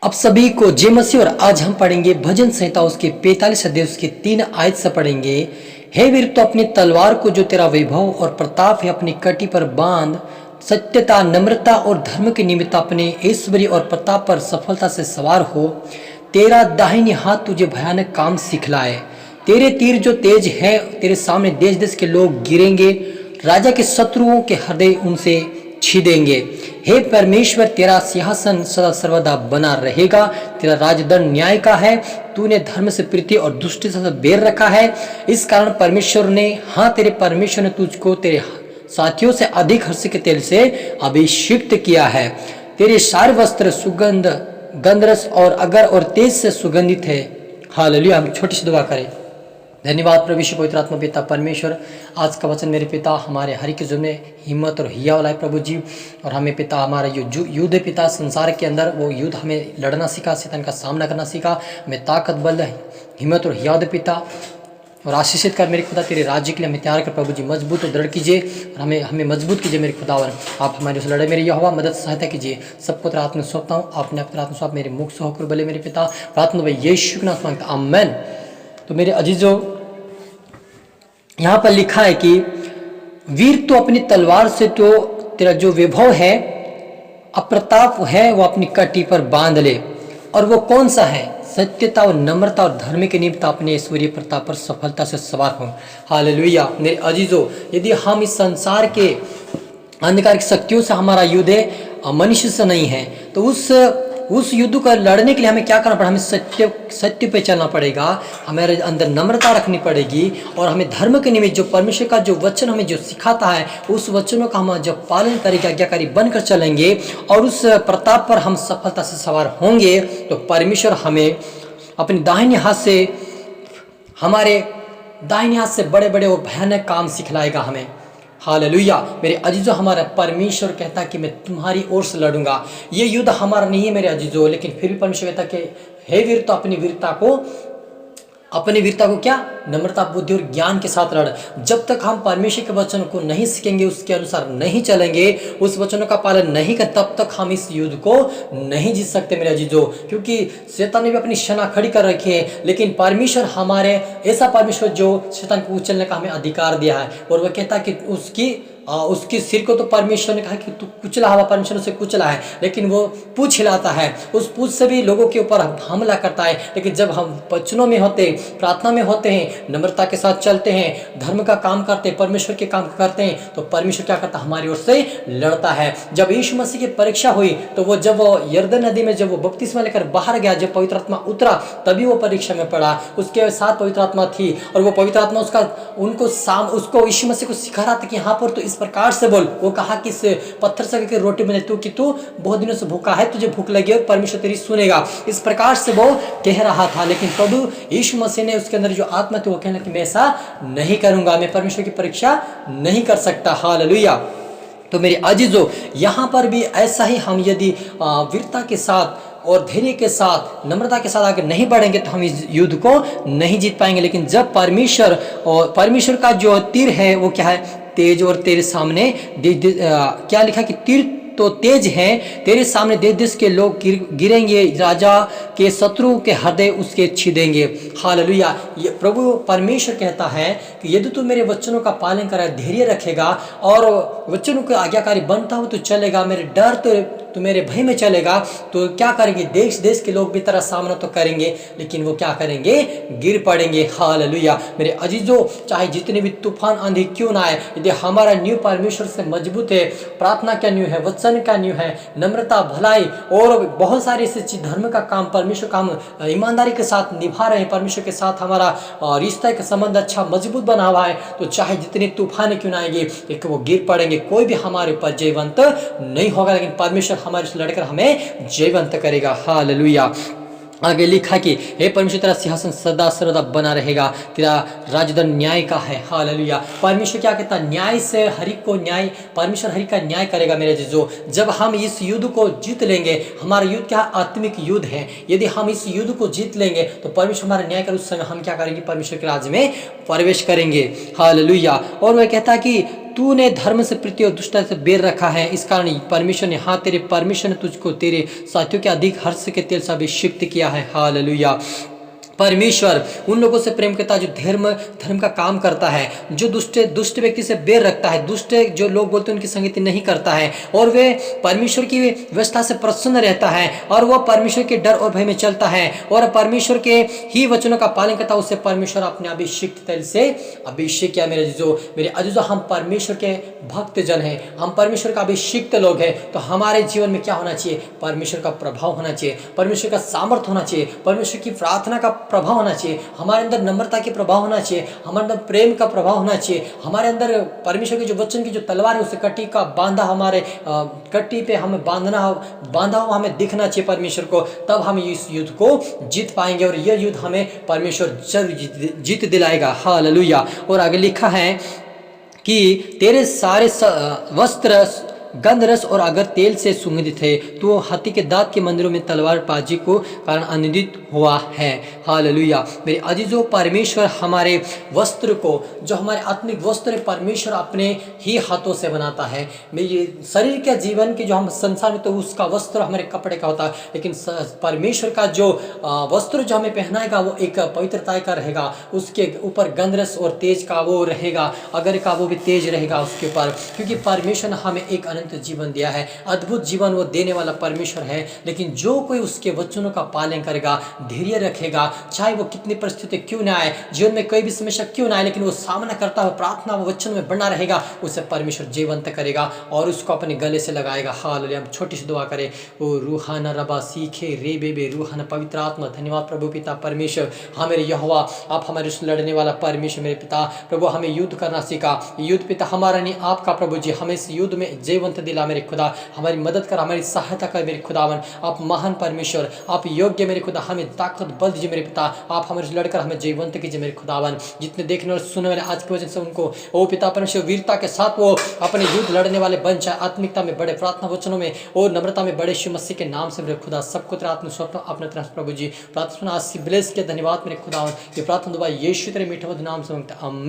अब सभी को जय मसीह। और आज हम पढ़ेंगे भजन संहिता उसके 45 अध्याय उसके 3 आयत से पढ़ेंगे। हे वीर, तो अपनी तलवार को जो तेरा वैभव और प्रताप है अपनी कटी पर बांध, सत्यता, नम्रता और धर्म के निमित्त अपने ऐश्वर्य और प्रताप पर सफलता से सवार हो। तेरा दाहिनी हाथ तुझे भयानक काम सिखलाए। तेरे तीर जो तेज है, तेरे सामने देश देश के लोग गिरेंगे, राजा के शत्रुओं के हृदय उनसे छीदेंगे। हे परमेश्वर, तेरा सिंहासन सदा सर्वदा बना रहेगा। तेरा राजदंड न्याय का है। तूने धर्म से प्रीति और दुष्टि से बैर रखा है। इस कारण परमेश्वर ने, हाँ, तेरे परमेश्वर ने तुझको तेरे साथियों से अधिक हर्ष के तेल से अभिषिक्त किया है। तेरे सारे वस्त्र सुगंध, गंधरस और अगर और तेज से सुगंधित है। हालेलुया। हम छोटी सी दुआ करें। धन्यवाद प्रभु यीशु पवित्र आत्मा पिता परमेश्वर, आज का वचन मेरे पिता हमारे हर एक जुम्मे हिम्मत और हिया वाला है प्रभु जी। और हमें पिता हमारा जो युद्ध है पिता संसार के अंदर, वो युद्ध हमें लड़ना सीखा, शैतान का सामना करना सीखा। हमें ताकत, बल, हिम्मत और हिया दे पिता, और आशीषित कर मेरे खुदा तेरे राज्य के लिए हमें तैयार कर प्रभु जी। मजबूत और दृढ़ कीजिए और हमें मजबूत कीजिए मेरे खुदावन। आप हमारे उस लड़ाई मेरे यहोवा मदद सहायता कीजिए। सबको तेरा हाथ में सौंपता हूँ। आपने अपने हाथ में सौंप मेरे मुख से होकर बोले मेरे पिता, प्रार्थना भाई यीशु के नाम से मांगता, आमेन। तो मेरे अजीजों, यहाँ पर लिखा है कि वीर, तो अपनी तलवार से तो तेरा जो वैभव है, अप्रताप है, वो अपनी कटी पर बांध ले। और वो कौन सा है? सत्यता और नम्रता और धर्म के निमित्त अपने ऐश्वर्य प्रताप पर सफलता से सवार हो। हालेलुया। मेरे अजीजों, यदि हम इस संसार के अंधकार की शक्तियों से हमारा युद्ध है, मनुष्य से नहीं है, तो उस युद्ध को लड़ने के लिए हमें क्या करना पड़ेगा? हमें सत्य पे चलना पड़ेगा, हमारे अंदर नम्रता रखनी पड़ेगी, और हमें धर्म के निमित्त जो परमेश्वर का जो वचन हमें जो सिखाता है, उस वचनों का हम जब पालन करेंगे, आज्ञाकारी बनकर चलेंगे, और उस प्रताप पर हम सफलता से सवार होंगे, तो परमेश्वर हमें अपनी दाहिनी हाथ से, हमारे दाहिनी हाथ से बड़े बड़े और भयानक काम सिखलाएगा हमें। हालेलुया। मेरे अजीजों, हमारा परमेश्वर कहता है कि मैं तुम्हारी ओर से लड़ूंगा। ये युद्ध हमारा नहीं है मेरे अजीजों, लेकिन फिर भी परमेश्वर कहता है कि हे वीर, तो अपनी वीरता को क्या? नम्रता, बुद्धि और ज्ञान के साथ लड़। जब तक हम परमेश्वर के वचन को नहीं सीखेंगे, उसके अनुसार नहीं चलेंगे, उस वचनों का पालन नहीं कर, तब तक हम इस युद्ध को नहीं जीत सकते मेरे अजीजों। क्योंकि शैतान ने भी अपनी सेना खड़ी कर रखी है, लेकिन परमेश्वर हमारे ऐसा परमेश्वर जो शैतान को कुचलने का हमें अधिकार दिया है। और वह कहता है कि उसकी सिर को तो परमेश्वर ने कहा कि तू कुचला हुआ, परमेश्वर उसे कुचला है, लेकिन वो पूछ हिलाता है, उस पूछ से भी लोगों के ऊपर हमला करता है। लेकिन जब हम वचनों में होते, प्रार्थना में होते हैं, नम्रता के साथ चलते हैं, धर्म का काम करते हैं, परमेश्वर के काम करते हैं, तो परमेश्वर क्या करता है? हमारी ओर से लड़ता है। जब यीशु मसीह की परीक्षा हुई, तो जब वो यरदन नदी में जब वो बपतिस्मा लेकर बाहर गया, जब पवित्र आत्मा उतरा, तभी वो परीक्षा में पड़ा। उसके साथ पवित्र आत्मा थी, और वो पवित्र आत्मा उसको यीशु मसीह को सिखा रहा था कि यहाँ पर तो इस प्रकार से बोल। वो कहा कि पत्थर से करके रोटी बने, तू बहुत दिनों से भूखा है, तुझे भूख लगी और परमेश्वर तेरी सुनेगा। इस प्रकार से वो कह रहा था। लेकिन प्रभु यीशु मसीह ने, उसके अंदर जो आत्मा थी, वो कहना कि मैं ऐसा नहीं करूंगा, मैं परमेश्वर की परीक्षा नहीं कर सकता। हालेलुया। तो मेरे अजीजों, यहाँ पर भी ऐसा ही, हम यदि वीरता के साथ और धैर्य के साथ, नम्रता के साथ आगे नहीं बढ़ेंगे, तो हम इस युद्ध को नहीं जीत पाएंगे। लेकिन जब परमेश्वर का जो तीर है, वो क्या है? तेज, और तेरे सामने क्या लिखा कि तीर तो तेज है, तेरे सामने देश देश के लोग गिरेंगे, राजा के शत्रु के हृदय उसके छीदेंगे। हालेलुया। ये प्रभु परमेश्वर कहता है कि यदि तू मेरे वचनों का पालन करे, धैर्य रखेगा और वचनों के आज्ञाकारी बनता हो तो चलेगा, मेरे डर तो मेरे भय में चलेगा, तो क्या करेंगे? देश देश के लोग भी तेरा सामना तो करेंगे, लेकिन वो क्या करेंगे? गिर पड़ेंगे। हालेलुया। मेरे अजीजों, चाहे जितने भी तूफान आंधी क्यों ना आए, यदि हमारा न्यू परमेश्वर से मजबूत है, प्रार्थना का न्यू है, वचन का न्यू है, नम्रता, भलाई और बहुत सारे ऐसे चीज, धर्म का काम, परमेश्वर का हम ईमानदारी के साथ निभा रहे हैं, परमेश्वर के साथ हमारा रिश्ता का संबंध अच्छा मजबूत बना हुआ है, तो चाहे जितने तूफान क्यों ना आएंगे, लेकिन वो गिर पड़ेंगे, कोई भी हमारे ऊपर जयवंत नहीं होगा, लेकिन परमेश्वर हमारे से लड़कर हमें जयवंत करेगा। हालेलुया। आगे लिखा कि हे परमेश्वर, तेरा सिंहासन सदा सर्वदा बना रहेगा, तेरा राजदंड न्याय का है। हालेलुया। परमेश्वर क्या कहता है? न्याय से हरि को न्याय, परमेश्वर हरि का न्याय करेगा मेरे जीजो। जब हम इस युद्ध को जीत लेंगे, हमारा युद्ध क्या? आत्मिक युद्ध है। यदि हम इस युद्ध को जीत लेंगे, तो परमेश्वर हमारा न्याय कर, उस समय हम क्या करेंगे? परमेश्वर के राज्य में प्रवेश करेंगे। हालेलुया। और वह कहता है कि तूने धर्म से प्रीति और दुष्टता से बेर रखा है, इस कारण परमेश्वर ने, हाँ तेरे परमेश्वर ने तुझको तेरे साथियों के अधिक हर्ष के तेल से अभिषिक्त किया है। हालेलुया। परमेश्वर उन लोगों से प्रेम करता है जो धर्म का काम करता है, जो दुष्ट व्यक्ति से बेर रखता है, दुष्ट जो लोग बोलते हैं उनकी संगति नहीं करता है, और वे परमेश्वर की व्यवस्था से प्रसन्न रहता है, और वह परमेश्वर के डर और भय में चलता है, और परमेश्वर के ही वचनों का पालन करता है, उससे परमेश्वर अपने अभिषिक्त तेल से अभिषेक किया। मेरे अजीजों, हम परमेश्वर के भक्त जन हैं, हम परमेश्वर का अभिषिक्त लोग हैं, तो हमारे जीवन में क्या होना चाहिए? परमेश्वर का प्रभाव होना चाहिए, परमेश्वर का सामर्थ्य होना चाहिए, परमेश्वर की प्रार्थना का प्रभाव होना चाहिए, हमारे अंदर नम्रता के प्रभाव होना चाहिए, हमारे अंदर प्रेम का प्रभाव होना चाहिए, हमारे अंदर परमेश्वर के जो वचन की जो तलवार है उसे कटी का बांधा, हमारे कट्टी पे हमें बांधा हुआ हमें दिखना चाहिए परमेश्वर को, तब हम इस युद्ध को जीत पाएंगे, और यह युद्ध हमें परमेश्वर जरूर जीत दिलाएगा। हालेलुया। और आगे लिखा है कि तेरे सारे वस्त्र गंध रस और अगर तेल से सुगंधित है, तो हाथी के दांत के मंदिरों में तलवारबाजी को कारण आनंदित हुआ है। हालेलुया। मेरे अजीजों, परमेश्वर हमारे वस्त्र को, जो हमारे आत्मिक वस्त्र है, परमेश्वर अपने ही हाथों से बनाता है। मेरे शरीर के जीवन के जो हम संसार में, तो उसका वस्त्र हमारे कपड़े का होता है, लेकिन परमेश्वर का जो वस्त्र जो हमें पहनाएगा वो एक पवित्रता का रहेगा, उसके ऊपर गंध रस और तेज का वो रहेगा, अगर का वो भी तेज रहेगा उसके ऊपर, क्योंकि परमेश्वर ने हमें एक जीवन दिया है, अद्भुत जीवन वो देने वाला परमेश्वर है। लेकिन जो कोई उसके वचनों का पालन करेगा, धैर्य रखेगा, चाहे वो कितनी परिस्थिति क्यों ना आए, जीवन में कोई भी समस्या क्यों ना आए, लेकिन वो सामना करता हुआ प्रार्थना व वचन में बना रहेगा, उसे परमेश्वर जीवंत करेगा और उसको अपने गले से लगाएगा। हालेलुया। हम छोटी सी दुआ करें। ओ रूहाना रबा सीखे रे बेबे रूहाना पवित्र आत्मा, धन्यवाद प्रभु पिता परमेश्वर। हाँ मेरे यहोवा, आप हमारे से लड़ने वाला परमेश्वर मेरे पिता प्रभु, हमें युद्ध करना सीखा। युद्ध पिता हमारा नहीं आपका प्रभु जी, हमें इस युद्ध में जीवंत दिला मेरे खुदा, हमारी मदद कर, हमारी सहायता कर मेरे खुदावन। आप महान परमेश्वर, आप योग्य मेरे खुदा, हमें ताकत बल दीजिए मेरे पिता, आप हमारे से लड़कर हमें जीवंत कीजिए मेरे खुदावन। जितने देखने और सुनने वाले आज के वजह से उनको ओ पिता परमेश्वर वीरता के साथ वो अपने युद्ध लड़ने वाले बन जाए, आत्मिकता में बड़े, प्रार्थना वचनों में और नम्रता में बड़े, यीशु मसीह के नाम से मेरे खुदा सबको तेरा आत्म स्वप्न अपने तरफ प्रभु जी प्रार्थना आज ब्लेस के धन्यवाद मेरे खुदावन। ये प्रार्थना दुआ यीशु तेरे मीठे नाम से मांगते हैं, आमीन।